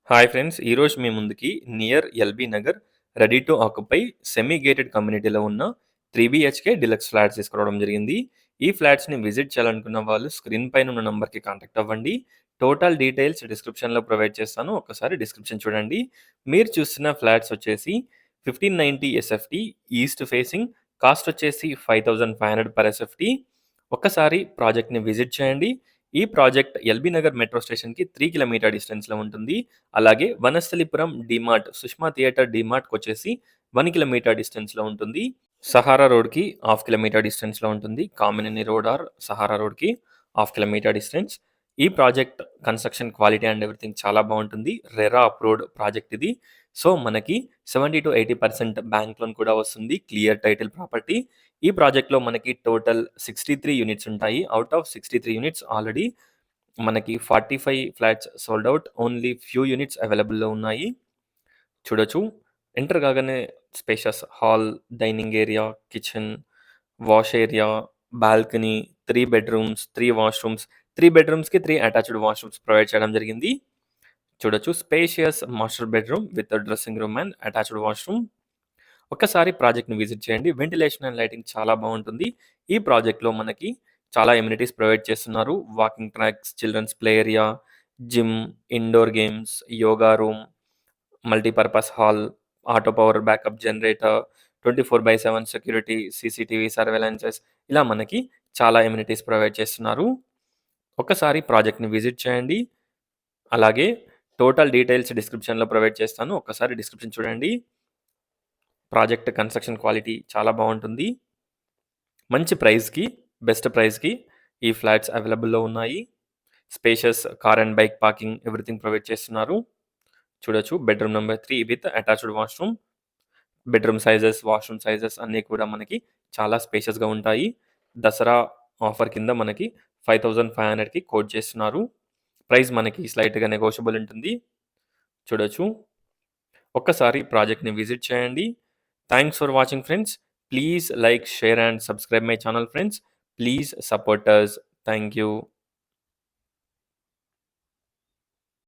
Hi friends! ఈరోజు మీ ముందుకి near LB Nagar ready to occupy semi gated కమ్యూనిటీలో ఉన్న 3 బీహెచ్‌కే డీలక్స్ ఫ్లాట్స్ తీసుకురావడం జరిగింది. ఈ ఫ్లాట్స్‌ని విజిట్ చేయాలనుకున్న వాళ్ళు స్క్రీన్ పైన ఉన్న నంబర్‌కి కాంటాక్ట్ అవ్వండి. టోటల్ డీటెయిల్స్ డిస్క్రిప్షన్‌లో ప్రొవైడ్ చేస్తాను. ఒక్కసారి డిస్క్రిప్షన్ చూడండి. మీరు చూస్తున్న ఫ్లాట్స్ వచ్చేసి 1590 ఎస్ఎఫ్టీ ఈస్ట్ ఫేసింగ్, కాస్ట్ వచ్చేసి 5500 పర్ ఎస్ఎఫ్టీ. ఒక్కసారి ప్రాజెక్ట్‌ని విజిట్ చేయండి. ఈ ప్రాజెక్ట్ ఎల్బీ నగర్ మెట్రో స్టేషన్‌కి 3 కిలోమీటర్ డిస్టెన్స్‌లో ఉంటుంది. అలాగే వనస్థలిపురం డీమార్ట్, సుష్మా థియేటర్ డీమార్ట్‌కొచ్చేసి 1 కిలోమీటర్ డిస్టెన్స్‌లో ఉంటుంది. సహారా రోడ్‌కి హాఫ్ కిలోమీటర్ డిస్టెన్స్‌లో ఉంటుంది. కామినేని రోడ్ ఆర్ సహారా రోడ్‌కి హాఫ్ కిలోమీటర్ డిస్టెన్స్. ఈ project construction quality and everything చాలా బావుంటుంది. రెరా అప్రూవ్డ్ ప్రాజెక్ట్ ఇది. సో, మనకి 70-80% బ్యాంక్ లోన్ కూడా వస్తుంది. Clear title property. ఈ ప్రాజెక్ట్‌లో మనకి టోటల్ 63 యూనిట్స్ ఉంటాయి. ఔట్ ఆఫ్ 63 యూనిట్స్ ఆల్రెడీ మనకి 45 flats sold out. Only few units అవైలబుల్‌లో ఉన్నాయి. చూడొచ్చు. ఎంటర్ కాగానే spacious hall, dining area, kitchen, wash area, balcony, 3 bedrooms, 3 washrooms, 3 బెడ్‌రూమ్స్‌కి 3 attached washrooms provide చేయడం జరిగింది. చూడొచ్చు. Spacious master bedroom with dressing room and attached washroom. ఒక్కసారి ప్రాజెక్ట్‌ని విజిట్ చేయండి. వెంటిలేషన్ అండ్ లైటింగ్ చాలా బావుంటుంది. ఈ ప్రాజెక్ట్‌లో మనకి చాలా ఎమ్యూనిటీస్ ప్రొవైడ్ చేస్తున్నారు. Walking tracks, children's play area, gym, indoor games, yoga room, multipurpose hall, auto power backup generator, 24/7 security, CCTV surveillances, ఇలా మనకి చాలా ఎమ్యూనిటీస్ ప్రొవైడ్ చేస్తున్నారు. ఒక్కసారి ప్రాజెక్ట్‌ని విజిట్ చేయండి. అలాగే టోటల్ డీటెయిల్స్ డిస్క్రిప్షన్‌లో ప్రొవైడ్ చేస్తాను. ఒక్కసారి డిస్క్రిప్షన్ చూడండి. ప్రాజెక్ట్ కన్‌స్ట్రక్షన్ క్వాలిటీ చాలా బావుంటుంది. మంచి ప్రైస్‌కి, బెస్ట్ ప్రైస్‌కి ఈ ఫ్లాట్స్ అవైలబుల్‌లో ఉన్నాయి. Spacious car and bike parking everything provide చేస్తున్నారు. చూడొచ్చు. Bedroom number 3 with attached washroom. Bedroom sizes, washroom sizes అన్నీ కూడా మనకి చాలా స్పేషియస్‌గా ఉంటాయి. దసరా ఆఫర్ కింద మనకి 5500కి కోట్ చేస్తున్నారు. ప్రైస్ మనకి స్లైట్‌గా నెగోషియబుల్ ఉంటుంది. చూడొచ్చు. ఒక్కసారి ప్రాజెక్ట్‌ని విజిట్ చేయండి. Thanks for watching friends. Please like, share and subscribe my channel friends. Please support us. Thank you.